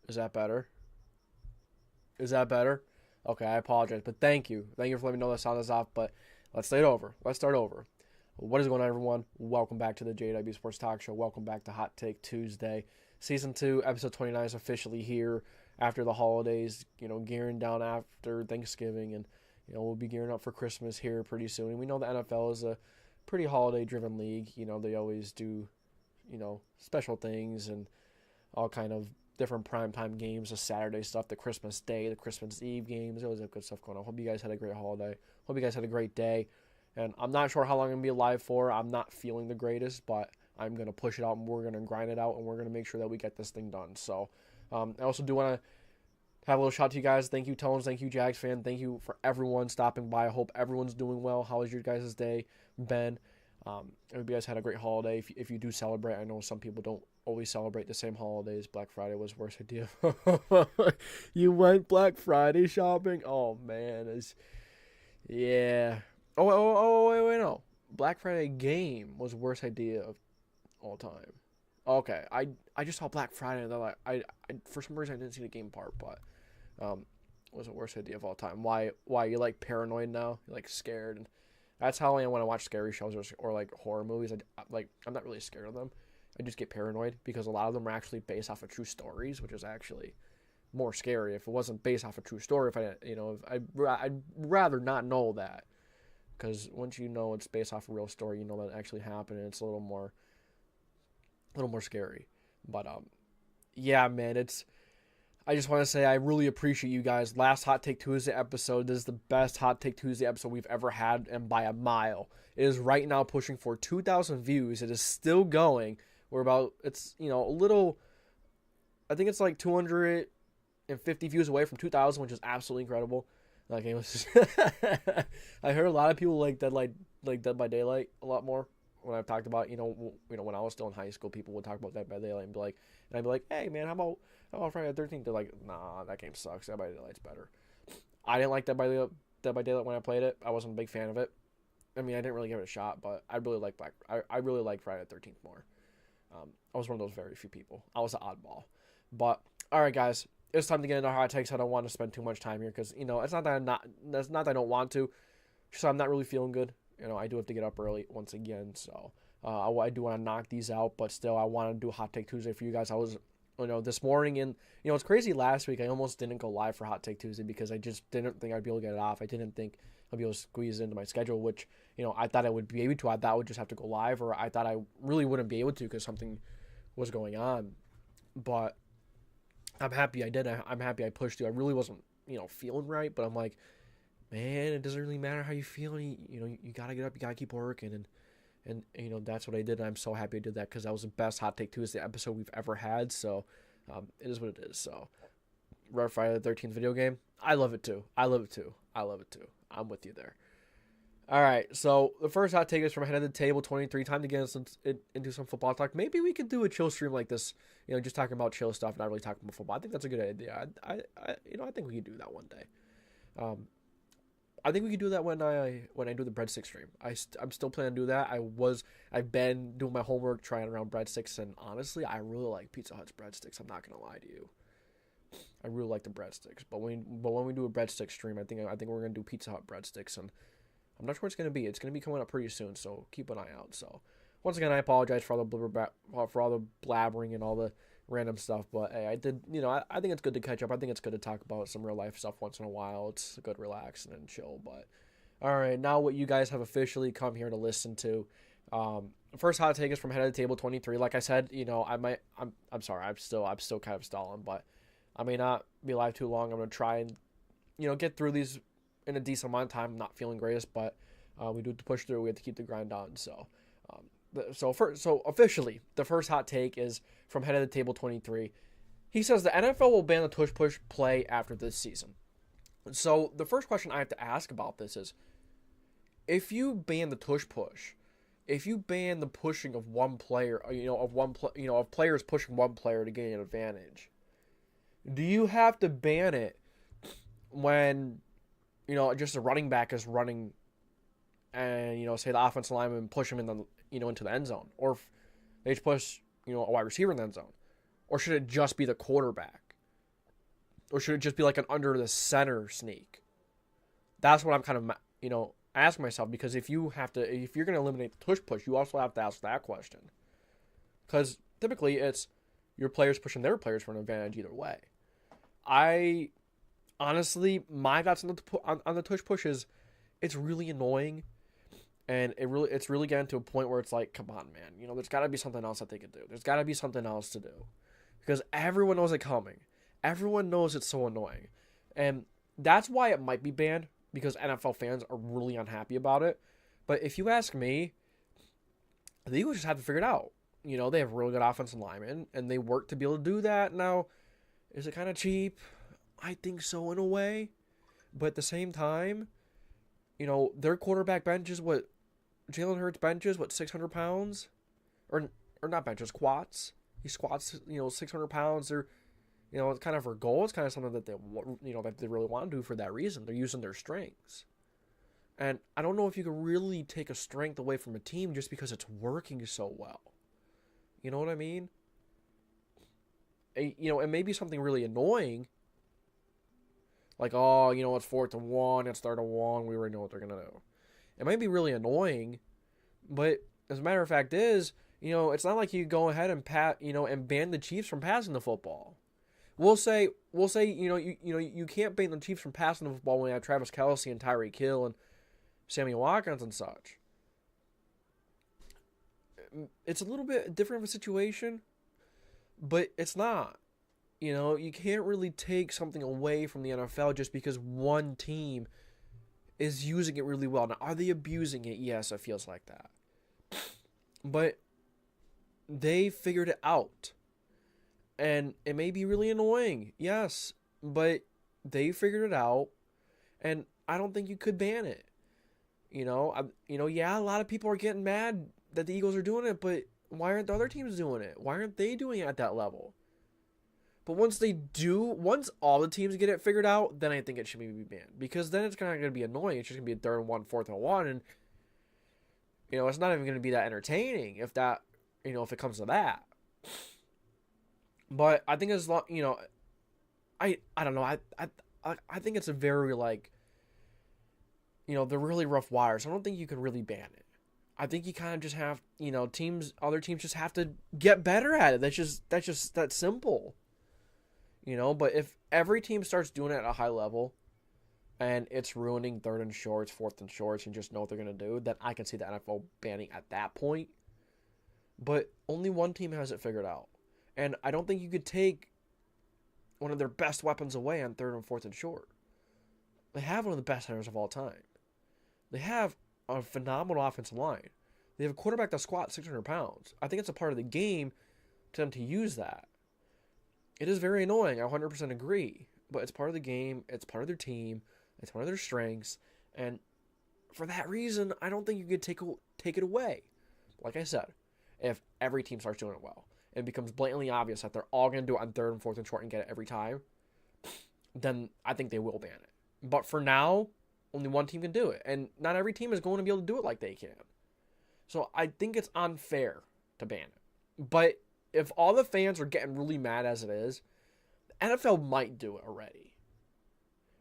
Is that better? Is that better? Okay, I apologize, but thank you. Thank you for letting me know the sound is off, but let's start over. Let's start over. What is going on, everyone? Welcome back to the JW Sports Talk Show. Welcome back to Hot Take Tuesday. Season 2, episode 29 is officially here after the holidays, gearing down after Thanksgiving, and, we'll be gearing up for Christmas here pretty soon. And we know the NFL is a pretty holiday-driven league. They always do, special things and all kind of different primetime games, the Saturday stuff, the Christmas Day, the Christmas Eve games. There always have good stuff going on. Hope you guys had a great holiday. Hope you guys had a great day. And I'm not sure how long I'm going to be alive for. I'm not feeling the greatest, but I'm going to push it out, and we're going to grind it out, and we're going to make sure that we get this thing done. So I also do want to have a little shout out to you guys. Thank you, Tones. Thank you, Jags fan. Thank you for everyone stopping by. I hope everyone's doing well. How has your guys' day been? I hope you guys had a great holiday. If you do celebrate, I know some people don't always celebrate the same holidays. Black Friday was the worst idea. You went Black Friday shopping? Oh, man. Yeah. Wait, no. Black Friday game was the worst idea of all time. Okay, I just saw Black Friday, and then I for some reason I didn't see the game part, but was the worst idea of all time. Why you like paranoid now? You're like scared, and that's how I am when I watch scary shows or like horror movies. I'm not really scared of them. I just get paranoid because a lot of them are actually based off of true stories, which is actually more scary. If it wasn't based off a true story, I'd rather not know that, because once you know it's based off a real story, you know that it actually happened, and it's a little more scary. But yeah, man, I just want to say I really appreciate you guys. Last Hot Take Tuesday episode, this is the best Hot Take Tuesday episode we've ever had, and by a mile. It is right now pushing for 2,000 views. It is still going. We're about, it's, a little, I think it's like 250 views away from 2,000, which is absolutely incredible. Like, it was I heard a lot of people like Dead by Daylight a lot more. When I've talked about, when I was still in high school, people would talk about Dead by Daylight and I'd be like, hey man, how about Friday the 13th? They're like, nah, that game sucks. Dead by Daylight's better. I didn't like Dead by Daylight when I played it. I wasn't a big fan of it. I mean, I didn't really give it a shot, but I really like Friday the 13th more. I was one of those very few people. I was an oddball. But all right, guys, it's time to get into hot takes. I don't want to spend too much time here because it's not that that's not that I don't want to. Just I'm not really feeling good. I do have to get up early once again, so I do want to knock these out, but still, I want to do Hot Take Tuesday for you guys. I was, this morning, and, it's crazy, last week, I almost didn't go live for Hot Take Tuesday because I just didn't think I'd be able to get it off. I didn't think I'd be able to squeeze it into my schedule, which, I thought I would be able to. I thought I would just have to go live, or I thought I really wouldn't be able to because something was going on, but I'm happy I did. I'm happy I pushed through. I really wasn't, feeling right, but I'm like, man, it doesn't really matter how you feel. You gotta get up. You gotta keep working, and that's what I did. And I'm so happy I did that because that was the best Hot Take Tuesday episode we've ever had. So, it is what it is. So, Red Friday the 13th video game. I love it too. I'm with you there. All right. So the first hot take is from Head of the Table 23. Time to get into some football talk. Maybe we could do a chill stream like this. Just talking about chill stuff, not really talking about football. I think that's a good idea. I think we could do that one day. I think we could do that when I do the breadstick stream. I'm still planning to do that. I've been doing my homework, trying around breadsticks, and honestly, I really like Pizza Hut's breadsticks. I'm not gonna lie to you. I really like the breadsticks. But when we do a breadstick stream, I think we're gonna do Pizza Hut breadsticks, and I'm not sure what it's gonna be. It's gonna be coming up pretty soon, so keep an eye out. So once again, I apologize for all the blabbering and all the random stuff, but hey, I did, I think it's good to catch up. I think it's good to talk about some real life stuff once in a while. It's good, relax and chill. But all right, now what you guys have officially come here to listen to. First hot take is from Head of the Table 23. Like I said, I'm sorry, I'm still kind of stalling, but I may not be live too long. I'm gonna try and get through these in a decent amount of time. I'm not feeling greatest, but we do have to push through. We have to keep the grind on. So. So officially, the first hot take is from Head of the Table 23. He says the NFL will ban the Tush Push play after this season. So the first question I have to ask about this is, if you ban the Tush Push, if you ban the pushing of one player, of players pushing one player to gain an advantage, do you have to ban it when just a running back is running and say the offensive lineman push him in the into the end zone, or if they just push a wide receiver in the end zone, or should it just be the quarterback? Or should it just be like an under the center sneak? That's what I'm kind of, asking myself, because if you're going to eliminate the tush push, you also have to ask that question. Because typically it's your players pushing their players for an advantage either way. I honestly, my thoughts on the tush push is it's really annoying, and it's really getting to a point where it's like, come on, man, there's got to be something else that they could do. There's got to be something else to do, because everyone knows it coming. Everyone knows it's so annoying, and that's why it might be banned, because NFL fans are really unhappy about it. But if you ask me, the Eagles just have to figure it out. They have really good offensive linemen, and they work to be able to do that. Now, is it kind of cheap? I think so in a way. But at the same time, their quarterback bench is what? Jalen Hurts benches, 600 pounds? Or not benches, squats. He squats, 600 pounds. They're, it's kind of their goal. It's kind of something that they, that they really want to do for that reason. They're using their strengths. And I don't know if you can really take a strength away from a team just because it's working so well. You know what I mean? It may be something really annoying. Like, oh, it's 4th and 1, it's 3rd and 1, we already know what they're going to do. It might be really annoying, but as a matter of fact is, it's not like you go ahead and and ban the Chiefs from passing the football. We'll say, you can't ban the Chiefs from passing the football when you have Travis Kelce and Tyreek Hill and Sammy Watkins and such. It's a little bit different of a situation, but it's not. You can't really take something away from the NFL just because one team is using it really well. Now, are they abusing it? Yes, it feels like that. But they figured it out. And it may be really annoying, yes, but they figured it out, and I don't think you could ban it. Yeah, a lot of people are getting mad that the Eagles are doing it, but why aren't the other teams doing it? Why aren't they doing it at that level? But once all the teams get it figured out, then I think it should be banned. Because then it's kind of going to be annoying. It's just going to be a 3rd and 1, 4th and 1. And, it's not even going to be that entertaining if it comes to that. But I think as long, I don't know. I think it's a very, they're really rough wires. I don't think you can really ban it. I think you kind of just have, other teams just have to get better at it. That's simple. But if every team starts doing it at a high level and it's ruining 3rd and shorts, 4th and shorts, and just know what they're going to do, then I can see the NFL banning at that point. But only one team has it figured out. And I don't think you could take one of their best weapons away on 3rd and 4th and short. They have one of the best centers of all time. They have a phenomenal offensive line. They have a quarterback that squats 600 pounds. I think it's a part of the game to them to use that. It is very annoying. I 100% agree. But it's part of the game. It's part of their team. It's one of their strengths. And for that reason, I don't think you could take it away. Like I said, if every team starts doing it well, it becomes blatantly obvious that they're all going to do it on 3rd and 4th and short and get it every time, then I think they will ban it. But for now, only one team can do it. And not every team is going to be able to do it like they can. So I think it's unfair to ban it. But if all the fans are getting really mad as it is, the NFL might do it already.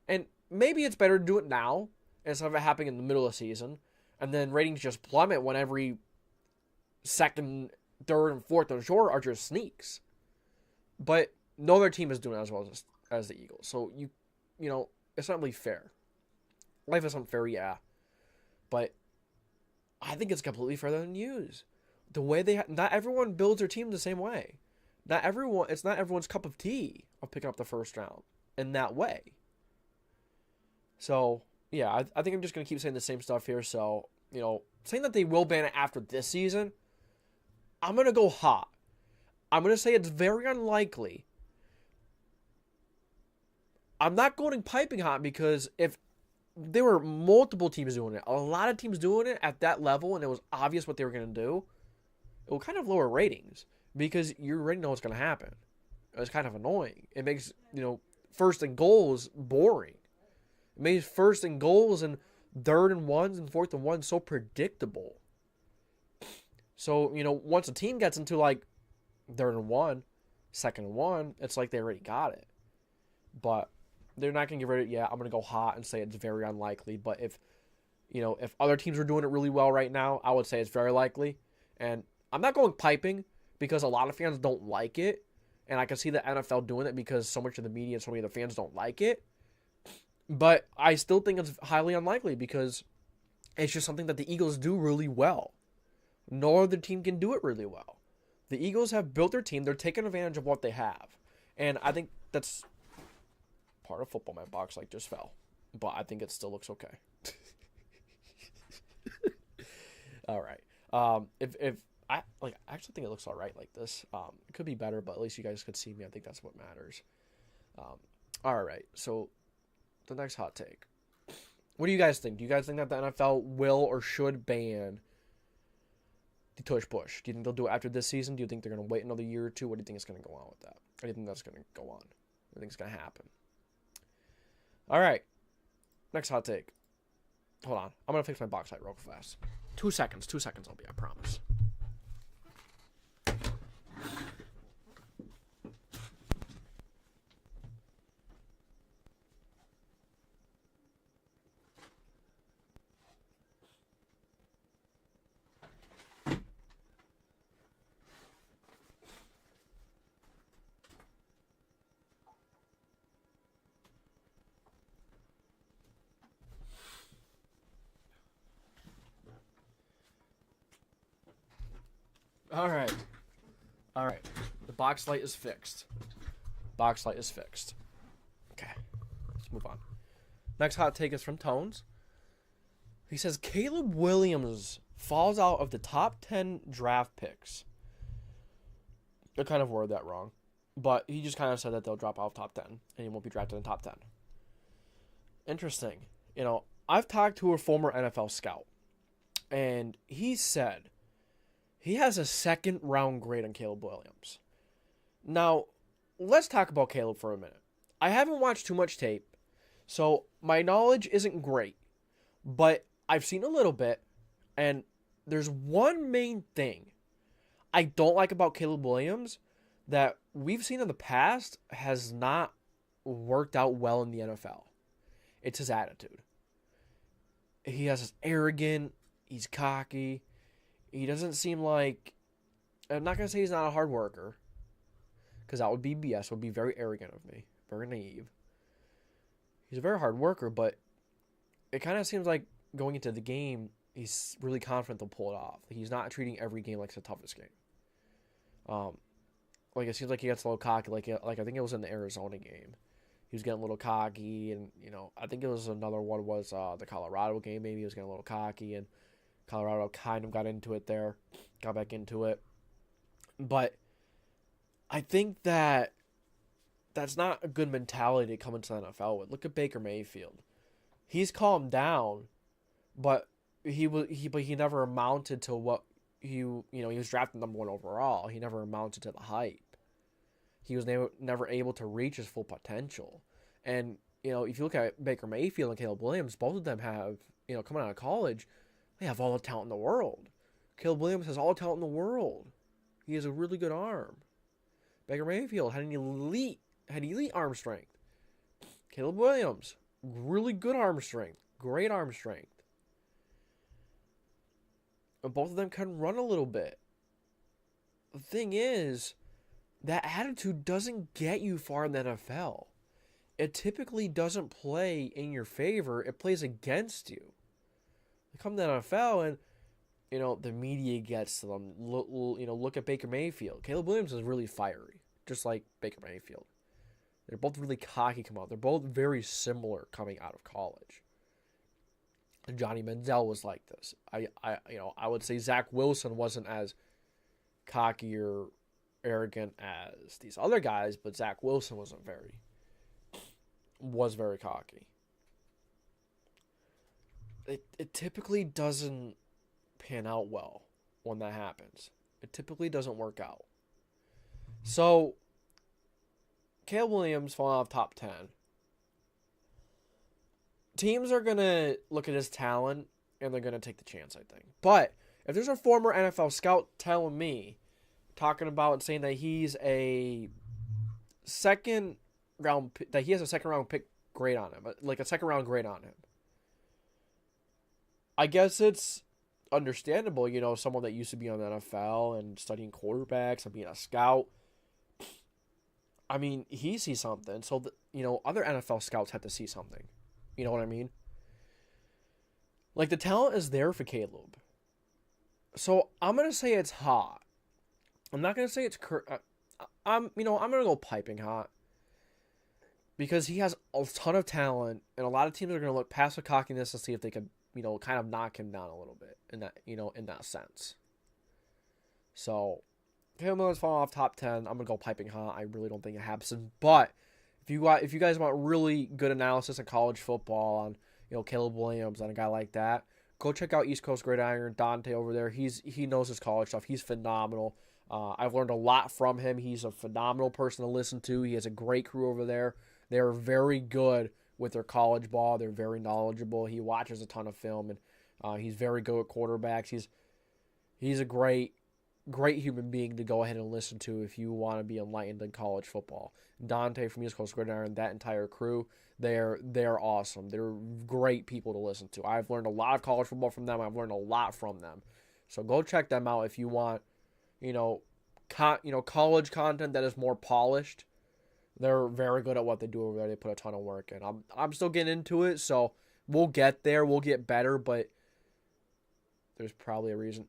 And maybe it's better to do it now instead of it happening in the middle of the season, and then ratings just plummet when every 2nd, 3rd, and 4th and short are just sneaks. But no other team is doing it as well as the Eagles. So, it's not really fair. Life is unfair, yeah. But I think it's completely fair than use. The way not everyone builds their team the same way. It's not everyone's cup of tea of picking up the first round in that way. So, yeah, I think I'm just going to keep saying the same stuff here. So, saying that they will ban it after this season, I'm going to go hot. I'm going to say it's very unlikely. I'm not going piping hot because if there were multiple teams doing it, a lot of teams doing it at that level, and it was obvious what they were going to do, it will kind of lower ratings because you already know what's going to happen. It's kind of annoying. It makes, 1st and goals boring. It makes 1st and goals and 3rd and 1s and 4th and 1s so predictable. So, once a team gets into 3rd and 1, 2nd and 1, it's like they already got it. but they're not going to get rid of it yet. I'm going to go hot and say it's very unlikely. But if other teams are doing it really well right now, I would say it's very likely. And I'm not going piping because a lot of fans don't like it. And I can see the NFL doing it because so much of the media and so many of the fans don't like it. But I still think it's highly unlikely because it's just something that the Eagles do really well. No other team can do it really well. The Eagles have built their team. They're taking advantage of what they have. And I think that's part of football. My box light just fell. But I think it still looks okay. All right. If I actually think it looks all right like this. It could be better, but at least you guys could see me. I think that's what matters. All right. So the next hot take. What do you guys think? Do you guys think that the NFL will or should ban the Tush Push? Do you think they'll do it after this season? Do you think they're going to wait another year or two? What do you think is going to go on with that? Or do you think that's going to go on? What do you think is going to happen? All right. Next hot take. Hold on. I'm going to fix my box light real fast. 2 seconds. 2 seconds I'll be, I promise. All right. All right. The box light is fixed. Box light is fixed. Okay. Let's move on. Next hot take is from Tones. He says Caleb Williams falls out of the top 10 draft picks. I kind of worded that wrong. But he just kind of said that they'll drop out of top 10 and he won't be drafted in top 10. Interesting. I've talked to a former NFL scout and he said he has a second round grade on Caleb Williams. Now, let's talk about Caleb for a minute. I haven't watched too much tape, so my knowledge isn't great, but I've seen a little bit, and there's one main thing I don't like about Caleb Williams that we've seen in the past has not worked out well in the NFL. It's his attitude. He has this arrogant, he's cocky. He doesn't seem like, I'm not going to say he's not a hard worker, because that would be BS. It would be very arrogant of me, very naive. He's a very hard worker, but it kind of seems like going into the game, he's really confident they'll pull it off. He's not treating every game like it's the toughest game. It seems like he gets a little cocky, like I think it was in the Arizona game. He was getting a little cocky, and, I think it was another one was the Colorado game, maybe he was getting a little cocky, and Colorado kind of got into it there, got back into it. But I think that that's not a good mentality to come into the NFL with. Look at Baker Mayfield. He's calmed down, but he never amounted to what he was drafted number 1 overall. He never amounted to the hype. He was never able to reach his full potential. And, if you look at Baker Mayfield and Caleb Williams, both of them have, coming out of college, they have all the talent in the world. Caleb Williams has all the talent in the world. He has a really good arm. Baker Mayfield had elite arm strength. Caleb Williams, really good arm strength. Great arm strength. And both of them can run a little bit. The thing is, that attitude doesn't get you far in the NFL. It typically doesn't play in your favor. It plays against you. They come to the NFL and, the media gets to them. Look at Baker Mayfield. Caleb Williams is really fiery, just like Baker Mayfield. They're both really cocky coming out. They're both very similar coming out of college. Johnny Manziel was like this. I would say Zach Wilson wasn't as cocky or arrogant as these other guys, but Zach Wilson was very cocky. It typically doesn't pan out well when that happens. It typically doesn't work out. So, Caleb Williams falling off top 10. Teams are going to look at his talent and they're going to take the chance, I think. But if there's a former NFL scout telling me, talking about and saying that he's a second that he has a second round pick grade on him, like a second round grade on him. I guess it's understandable, someone that used to be on the NFL and studying quarterbacks and being a scout. I mean, he sees something, so other NFL scouts had to see something. You know what I mean? Like, the talent is there for Caleb. So I'm gonna say it's hot. I'm not gonna say it's I'm gonna go piping hot because he has a ton of talent, and a lot of teams are gonna look past the cockiness and see if they could, kind of knock him down a little bit in that sense. So, Caleb Williams falling off top 10. I'm gonna go piping hot. I really don't think it happens, but if you guys want really good analysis in college football on Caleb Williams and a guy like that, go check out East Coast Gridiron, Dante over there. He knows his college stuff. He's phenomenal. I've learned a lot from him. He's a phenomenal person to listen to. He has a great crew over there. They're very good with their college ball. They're very knowledgeable. He watches a ton of film, and he's very good at quarterbacks. He's a great human being to go ahead and listen to if you want to be enlightened in college football. Dante from East Coast Gridiron, that entire crew, they're awesome. They're great people to listen to. I've learned a lot of college football from them. I've learned a lot from them. So go check them out if you want, college content that is more polished. They're very good at what they do over there. They put a ton of work in. I'm still getting into it, so we'll get there. We'll get better, but there's probably a reason.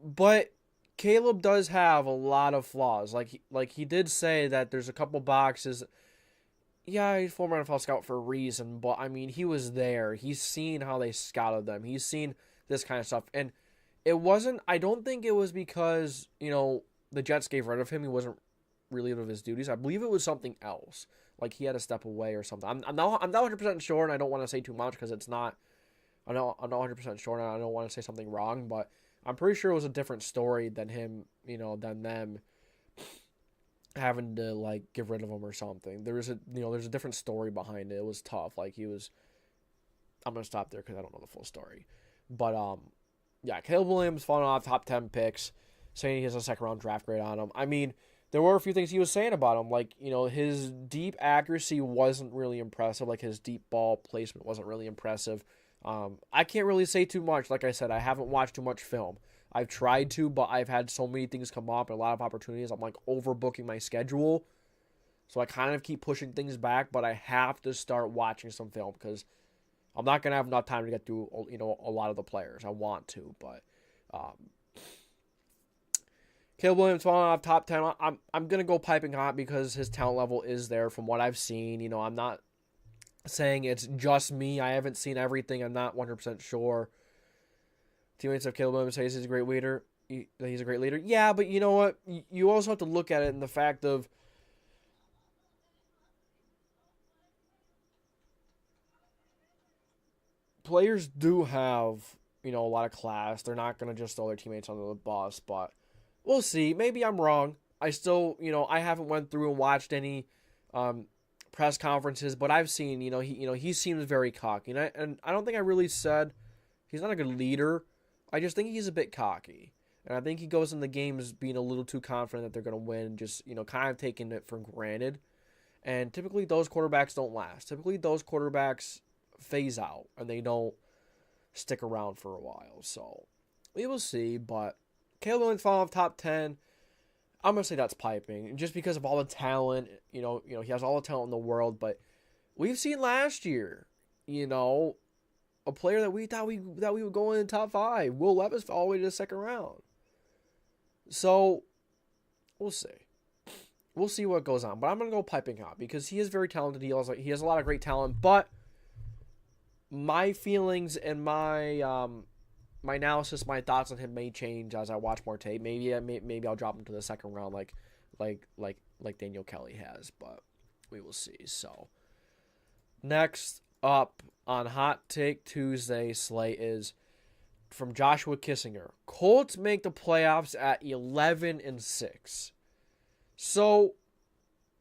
But Caleb does have a lot of flaws. Like he did say that there's a couple boxes. Yeah, he's former NFL scout for a reason, but I mean, he was there. He's seen how they scouted them. He's seen this kind of stuff. And I don't think it was because, the Jets gave rid of him. He wasn't relieved of his duties. I believe it was something else. Like he had to step away or something. I'm not 100% sure, and I don't want to say too much because it's not. I'm not 100% sure, and I don't want to say something wrong, but I'm pretty sure it was a different story than him, than them having to like get rid of him or something. There's a different story behind it. It was tough. Like I'm gonna stop there because I don't know the full story. But yeah, Caleb Williams falling off top 10 picks, saying he has a second round draft grade on him. I mean, there were a few things he was saying about him, like his deep accuracy wasn't really impressive. Like his deep ball placement wasn't really impressive. I can't really say too much. Like I said, I haven't watched too much film. I've tried to, but I've had so many things come up and a lot of opportunities. I'm like overbooking my schedule. So I kind of keep pushing things back, but I have to start watching some film because I'm not going to have enough time to get through, a lot of the players. I want to, but Caleb Williams falling off top 10. I'm going to go piping hot because his talent level is there from what I've seen. I'm not saying it's just me. I haven't seen everything. I'm not 100% sure. Teammates of Caleb Williams say he's a great leader. He's a great leader. Yeah, but you know what? You also have to look at it in the fact of players do have, a lot of class. They're not going to just throw their teammates under the bus, but we'll see. Maybe I'm wrong. I still, I haven't went through and watched any press conferences, but I've seen, he seems very cocky, and I don't think I really said he's not a good leader. I just think he's a bit cocky, and I think he goes in the games being a little too confident that they're going to win, just kind of taking it for granted. And typically those quarterbacks don't last. Typically those quarterbacks phase out and they don't stick around for a while. So we will see, but Caleb Williams falling off top 10. I'm gonna say that's piping, just because of all the talent. He has all the talent in the world. But we've seen last year, a player that we thought we would go in the top 5. Will Levis fell all the way to the second round. So we'll see. We'll see what goes on. But I'm gonna go piping hot because he is very talented. He has a lot of great talent. But my feelings and my my analysis, my thoughts on him may change as I watch more tape. Maybe I'll drop him to the second round like Daniel Kelly has, but we will see. So next up on Hot Take Tuesday slate is from Joshua Kisisnger. Colts make the playoffs at 11-6. So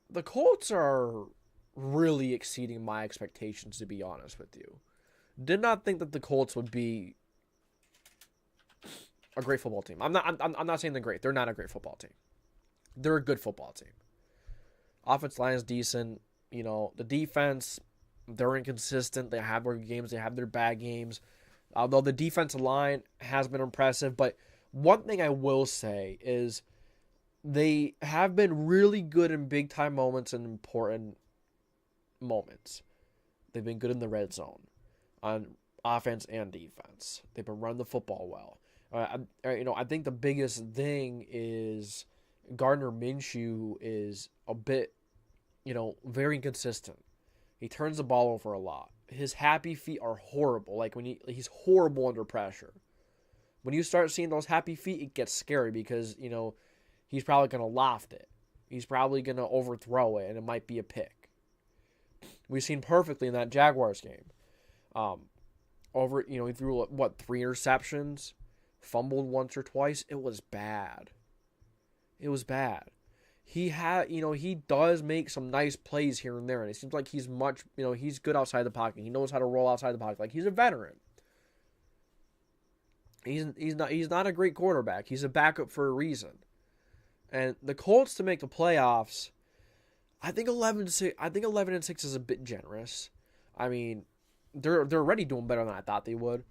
the Colts are really exceeding my expectations, to be honest with you. Did not think that the Colts would be a great football team. I'm not saying they're great. They're not a great football team. They're a good football team. Offensive line is decent. The defense, they're inconsistent. They have their games. They have their bad games. Although the defensive line has been impressive. But one thing I will say is they have been really good in big-time moments and important moments. They've been good in the red zone on offense and defense. They've been running the football well. I think the biggest thing is Gardner Minshew is a bit, very inconsistent. He turns the ball over a lot. His happy feet are horrible. Like when he's horrible under pressure. When you start seeing those happy feet, it gets scary because, he's probably going to loft it. He's probably going to overthrow it, and it might be a pick. We've seen perfectly in that Jaguars game. He threw, 3 interceptions, fumbled once or twice. It was bad. He does make some nice plays here and there, and it seems like he's he's good outside the pocket. He knows how to roll outside the pocket. Like, he's a veteran. He's not a great quarterback. He's a backup for a reason. And the Colts to make the playoffs, I think 11-6 is a bit generous. I mean, they're already doing better than I thought they would.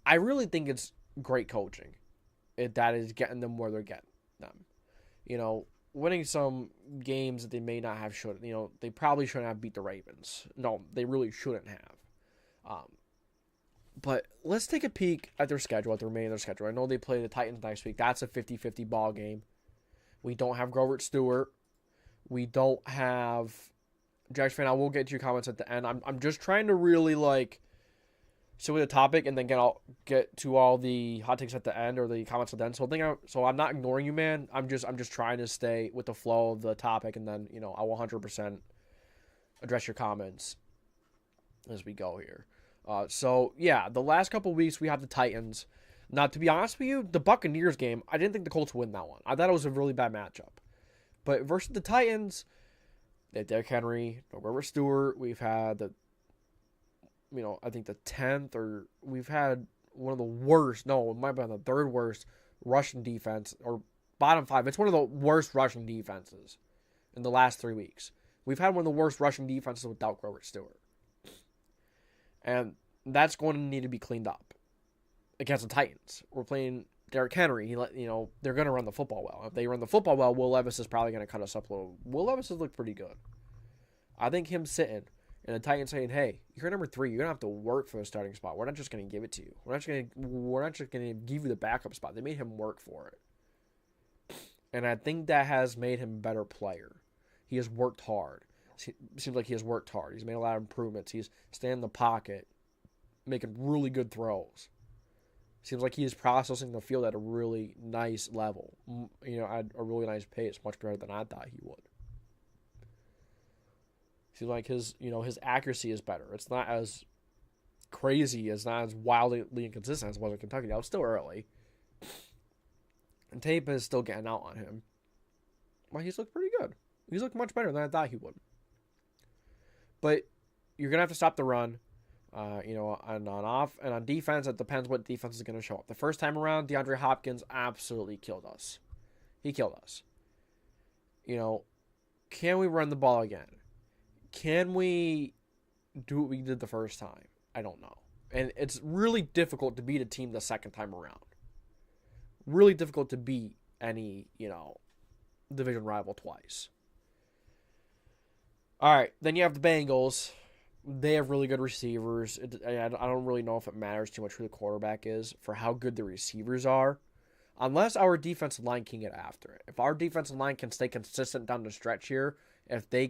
I really think it's great coaching that is getting them where they're getting them. Winning some games that they may not have should. They probably shouldn't have beat the Ravens. No, they really shouldn't have. But let's take a peek at their schedule, at the remainder of their schedule. I know they play the Titans next week. That's a 50-50 ball game. We don't have Grovert Stewart. We don't have Jackson fan. I will get to your comments at the end. I'm just trying to really sit with the topic and then get to all the hot takes at the end or the comments at the end. So I'm not ignoring you, man. I'm just trying to stay with the flow of the topic, and then I will 100% address your comments as we go here. The last couple weeks we have the Titans. Now, to be honest with you, the Buccaneers game, I didn't think the Colts would win that one. I thought it was a really bad matchup. But versus the Titans, they had Derrick Henry, Grovert Stewart. We've had I think the 10th, or we've had one of the worst, no, it might be the third worst rushing defense, or bottom 5. It's one of the worst rushing defenses in the last 3 weeks. We've had one of the worst rushing defenses without Grovert Stewart. And that's going to need to be cleaned up against the Titans. We're playing Derrick Henry. They're going to run the football well. If they run the football well, Will Levis is probably going to cut us up a little. Will Levis has looked pretty good. I think him sitting and the Titans saying, "Hey, you're number 3. You're going to have to work for the starting spot. We're not just going to give it to you. We're not just going to give you the backup spot." They made him work for it. And I think that has made him a better player. He has worked hard. Seems like he has worked hard. He's made a lot of improvements. He's staying in the pocket, making really good throws. Seems like he is processing the field at a really nice level. At a really nice pace, much better than I thought he would. Seems like his accuracy is better. It's not as crazy, it's not as wildly inconsistent as it was in Kentucky. That was still early. And tape is still getting out on him. Well, he's looked pretty good. He's looked much better than I thought he would. But you're going to have to stop the run. And on defense, it depends what defense is going to show up. The first time around, DeAndre Hopkins absolutely killed us. He killed us. Can we run the ball again? Can we do what we did the first time? I don't know. And it's really difficult to beat a team the second time around. Really difficult to beat any, division rival twice. All right, then you have the Bengals. They have really good receivers. I don't really know if it matters too much who the quarterback is for how good the receivers are. Unless our defensive line can get after it. If our defensive line can stay consistent down the stretch here, if the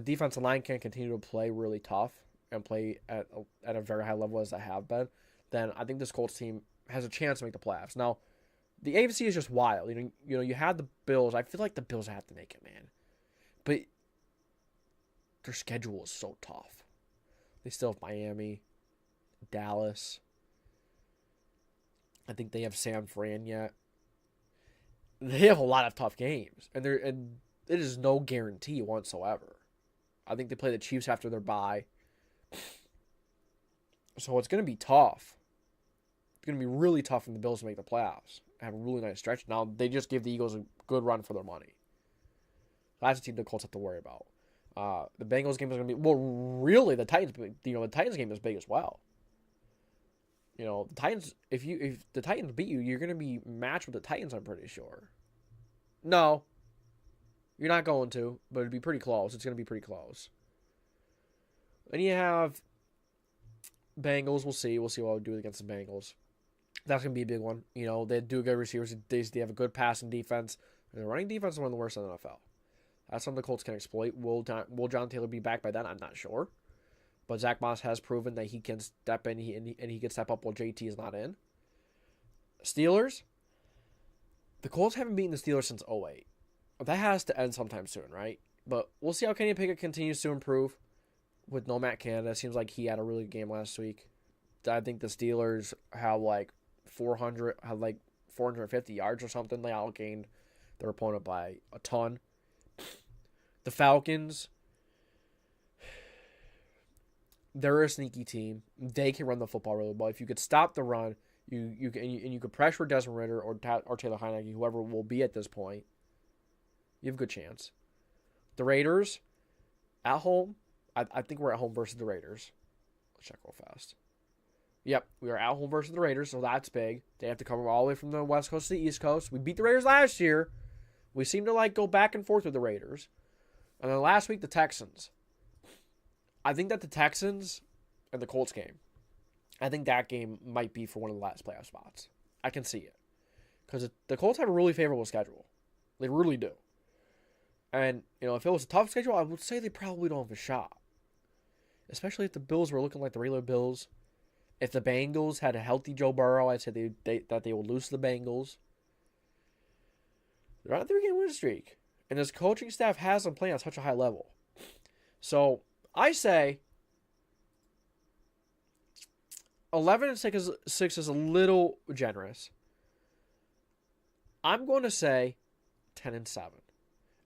defensive line can continue to play really tough and play at a very high level as they have been, then I think this Colts team has a chance to make the playoffs. Now, the AFC is just wild. You had the Bills. I feel like the Bills have to make it, man. But their schedule is so tough. They still have Miami, Dallas. I think they have San Fran yet. They have a lot of tough games, and it is no guarantee whatsoever. I think they play the Chiefs after their bye, so it's going to be tough. It's going to be really tough for the Bills to make the playoffs. Have a really nice stretch. Now they just give the Eagles a good run for their money. That's a team the Colts have to worry about. The Bengals game is going to be, well, really, the Titans, the Titans game is big as well. The Titans, if the Titans beat you, you're going to be matched with the Titans, I'm pretty sure. No, you're not going to, but it'd be pretty close. It's going to be pretty close. Then you have Bengals. We'll see. We'll see what I'll do against the Bengals. That's going to be a big one. They do good receivers. They have a good passing defense. And the running defense is one of the worst in the NFL. That's something the Colts can exploit. Will John Taylor be back by then? I'm not sure. But Zach Moss has proven that he can step in and he can step up while JT is not in. Steelers. The Colts haven't beaten the Steelers since 2008. That has to end sometime soon, right? But we'll see how Kenny Pickett continues to improve with no Matt Canada. Seems like he had a really good game last week. I think the Steelers have 450 yards or something. They outgained their opponent by a ton. The Falcons, they're a sneaky team. They can run the football really well. If you could stop the run, you could pressure Desmond Ridder or Taylor Heinicke, whoever will be at this point, you have a good chance. The Raiders, at home, I think we're at home versus the Raiders. Let's check real fast. Yep, we are at home versus the Raiders, so that's big. They have to come all the way from the West Coast to the East Coast. We beat the Raiders last year. We seem to go back and forth with the Raiders. And then last week, the Texans. I think that the Texans and the Colts game, I think that game might be for one of the last playoff spots. I can see it. Because the Colts have a really favorable schedule. They really do. And, if it was a tough schedule, I would say they probably don't have a shot. Especially if the Bills were looking like the regular Bills. If the Bengals had a healthy Joe Burrow, I'd say that they would lose to the Bengals. They're on a 3-game win streak. And this coaching staff has them playing at such a high level. So, I say 11-6 is a little generous. I'm going to say 10-7.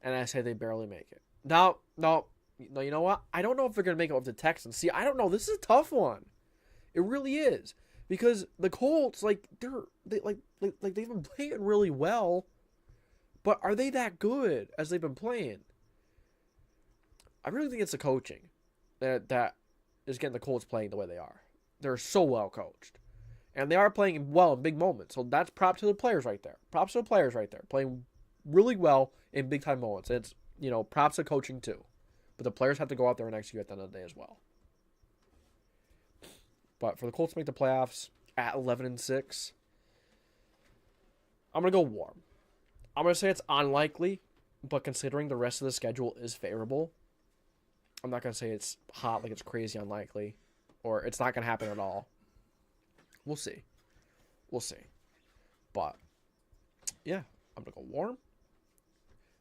And I say they barely make it. No, you know what? I don't know if they're going to make it with the Texans. See, I don't know. This is a tough one. It really is. Because the Colts, they've been playing really well. But are they that good as they've been playing? I really think it's the coaching that is getting the Colts playing the way they are. They're so well coached. And they are playing well in big moments. So that's props to the players right there. Props to the players right there. Playing really well in big time moments. And it's, props to coaching too. But the players have to go out there and execute at the end of the day as well. But for the Colts to make the playoffs at 11-6, I'm going to go warm. I'm going to say it's unlikely, but considering the rest of the schedule is favorable, I'm not going to say it's hot, like it's crazy unlikely, or it's not going to happen at all. We'll see. But, yeah, I'm going to go warm.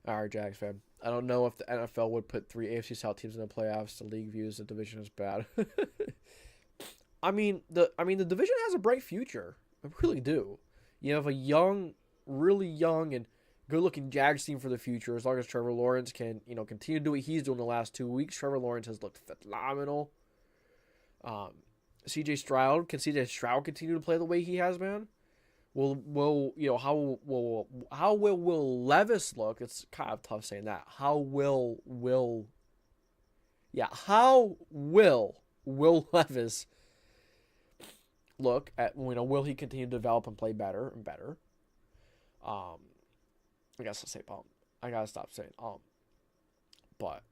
All right, Jags fan. I don't know if the NFL would put 3 AFC South teams in the playoffs. The league views the division as bad. I mean, the division has a bright future. I really do. You have a really young and good-looking Jags team for the future. As long as Trevor Lawrence can, continue to do what he's doing the last 2 weeks. Trevor Lawrence has looked phenomenal. CJ Stroud continue to play the way he has, man? How will Levis look? It's kind of tough saying that. How will Levis look at, will he continue to develop and play better and better? I guess I'll say I gotta stop saying but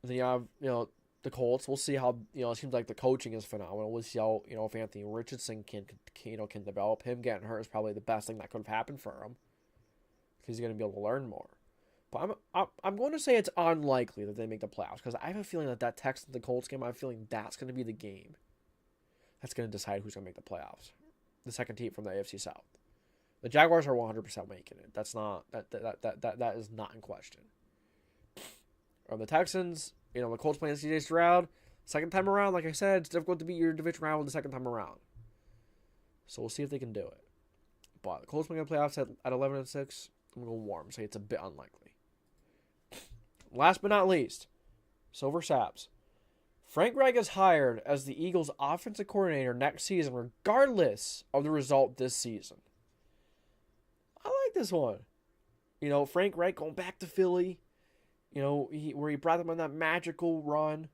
then you have, the Colts. We'll see how, it seems like the coaching is phenomenal. We'll see how, if Anthony Richardson can develop. Him getting hurt is probably the best thing that could have happened for him, because he's going to be able to learn more. But I'm going to say it's unlikely that they make the playoffs, because I have a feeling that Texans and Colts game, I have a feeling that's going to be the game that's going to decide who's going to make the playoffs. The second team from the AFC South. The Jaguars are 100% making it. That is not in question. The Texans, the Colts playing CJ Stroud. Second time around, like I said, it's difficult to beat your division round the second time around. So we'll see if they can do it. But the Colts making the playoffs at 11-6. I'm going to warm, say it's a bit unlikely. Last but not least, SilverSabs. Frank Reich is hired as the Eagles' offensive coordinator next season, regardless of the result this season. I like this one. Frank Reich going back to Philly, where he brought them on that magical run.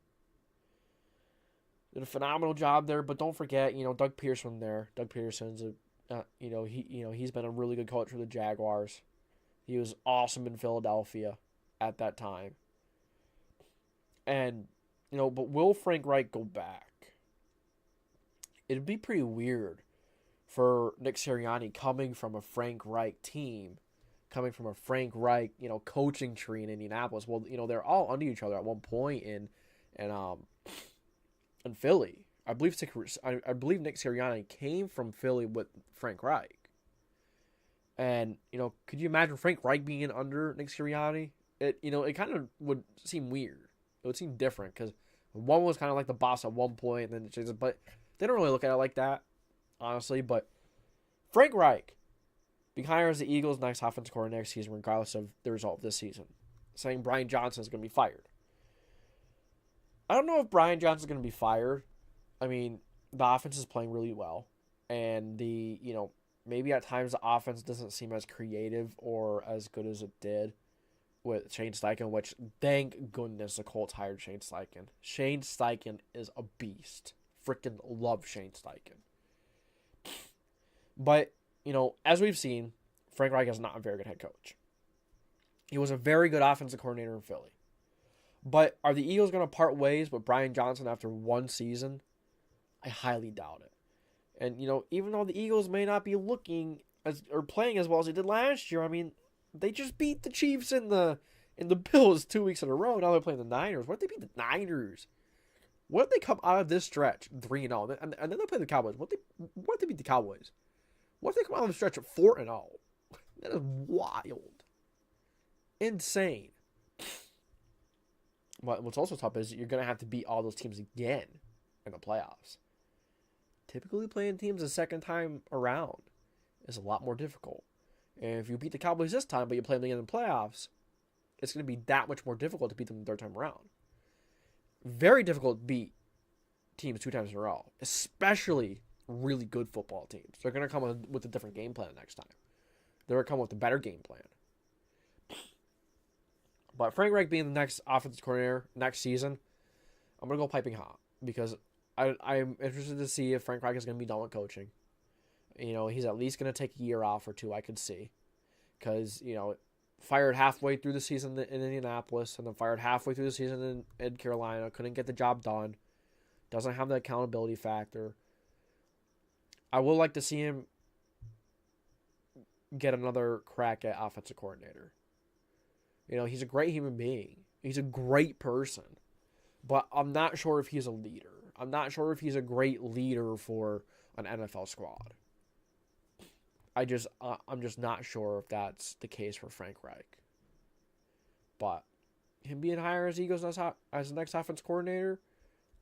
Did a phenomenal job there, but don't forget, Doug Pearson there. Doug Pearson's he's been a really good coach for the Jaguars. He was awesome in Philadelphia at that time. And, but will Frank Reich go back? It'd be pretty weird for Nick Sirianni coming from a Frank Reich team, coming from a Frank Reich, coaching tree in Indianapolis. Well, they're all under each other at one point in Philly. I believe Nick Sirianni came from Philly with Frank Reich. And, could you imagine Frank Reich being under Nick Sirianni? It kind of would seem weird. It would seem different because one was kind of like the boss at one point, and then it changes. But they don't really look at it like that, honestly. But Frank Reich being hired as the Eagles' next offensive coordinator next season, regardless of the result of this season, saying Brian Johnson is going to be fired. I don't know if Brian Johnson is going to be fired. I mean, the offense is playing really well, and maybe at times the offense doesn't seem as creative or as good as it did with Shane Steichen, which thank goodness the Colts hired Shane Steichen. Shane Steichen is a beast. Freaking love Shane Steichen. But, as we've seen, Frank Reich is not a very good head coach. He was a very good offensive coordinator in Philly. But are the Eagles going to part ways with Brian Johnson after one season? I highly doubt it. And, even though the Eagles may not be looking or playing as well as they did last year, I mean, they just beat the Chiefs and the Bills 2 weeks in a row. Now they're playing the Niners. What if they beat the Niners? What if they come out of this stretch 3-0 and then they play the Cowboys? What if they beat the Cowboys? What if they come out of the stretch at 4-0? That is wild. Insane. But what's also tough is you're going to have to beat all those teams again in the playoffs. Typically playing teams a second time around is a lot more difficult. And if you beat the Cowboys this time, but you play them again in the playoffs, it's going to be that much more difficult to beat them the third time around. Very difficult to beat teams 2 times in a row, especially really good football teams. They're going to come with a different game plan next time. They're going to come with a better game plan. But Frank Reich being the next offensive coordinator next season, I'm going to go piping hot because I'm interested to see if Frank Reich is going to be done with coaching. He's at least going to take a year off or 2, I could see. Because, fired halfway through the season in Indianapolis and then fired halfway through the season in Carolina. Couldn't get the job done. Doesn't have the accountability factor. I would like to see him get another crack at offensive coordinator. He's a great human being. He's a great person. But I'm not sure if he's a leader. I'm not sure if he's a great leader for an NFL squad. I'm just not sure if that's the case for Frank Reich. But him being hired as Eagles as the next offense coordinator,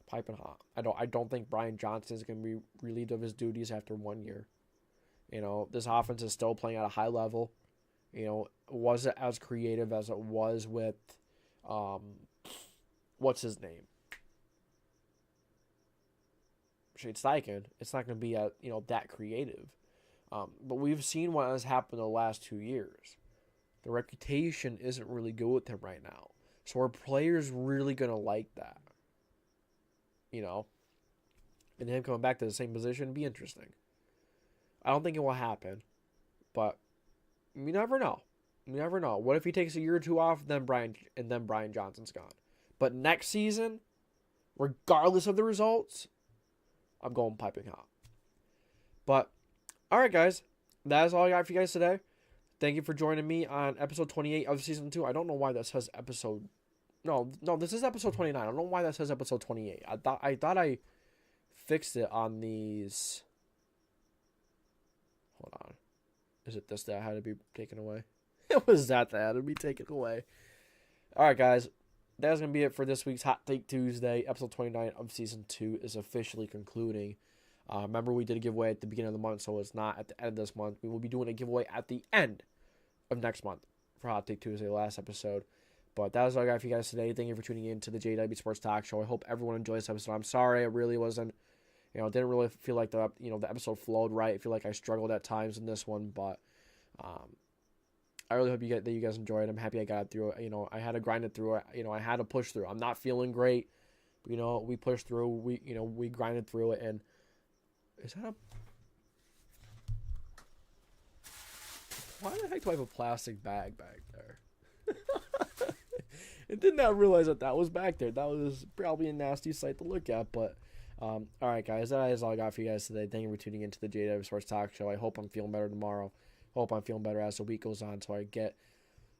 piping hot. I don't think Brian Johnson is going to be relieved of his duties after 1 year. This offense is still playing at a high level. Was it as creative as it was with what's his name? Shane Steichen. It's not going to be that creative. But we've seen what has happened the last 2 years. The reputation isn't really good with him right now. So are players really going to like that? And him coming back to the same position would be interesting. I don't think it will happen. But you never know. You never know. What if he takes a year or 2 off, then Brian Johnson's gone? But next season, regardless of the results, I'm going piping hot. But all right, guys, that is all I got for you guys today. Thank you for joining me on episode 28 of season 2. I don't know why that says episode. No, this is episode 29. I don't know why that says episode 28. I thought I fixed it on these. Hold on. Is it this that had to be taken away? It was that had to be taken away. All right, guys, that's gonna be it for this week's Hot Take Tuesday. Episode 29 of season 2 is officially concluding. Remember, we did a giveaway at the beginning of the month, so it's not at the end of this month. We will be doing a giveaway at the end of next month for Hot Take Tuesday, the last episode. But that is all I got for you guys today. Thank you for tuning in to the JW Sports Talk Show. I hope everyone enjoyed this episode. I'm sorry, it really wasn't, didn't really feel like the episode flowed right. I feel like I struggled at times in this one, but I really hope that you guys enjoyed. I'm happy I got through it. You know, I had to grind it through it. You know, I had to push through. I'm not feeling great. You know, we pushed through. We grinded through it. And is that a... Why the heck do I have a plastic bag back there? I did not realize that was back there. That was probably a nasty sight to look at. But, all right, guys. That is all I got for you guys today. Thank you for tuning into the JW Sports Talk Show. I hope I'm feeling better tomorrow. Hope I'm feeling better as the week goes on so I get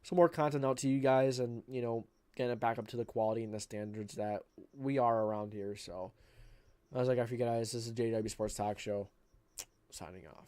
some more content out to you guys and, you know, getting it back up to the quality and the standards that we are around here. So, as I got for you guys, this is JW Sports Talk Show. Signing off.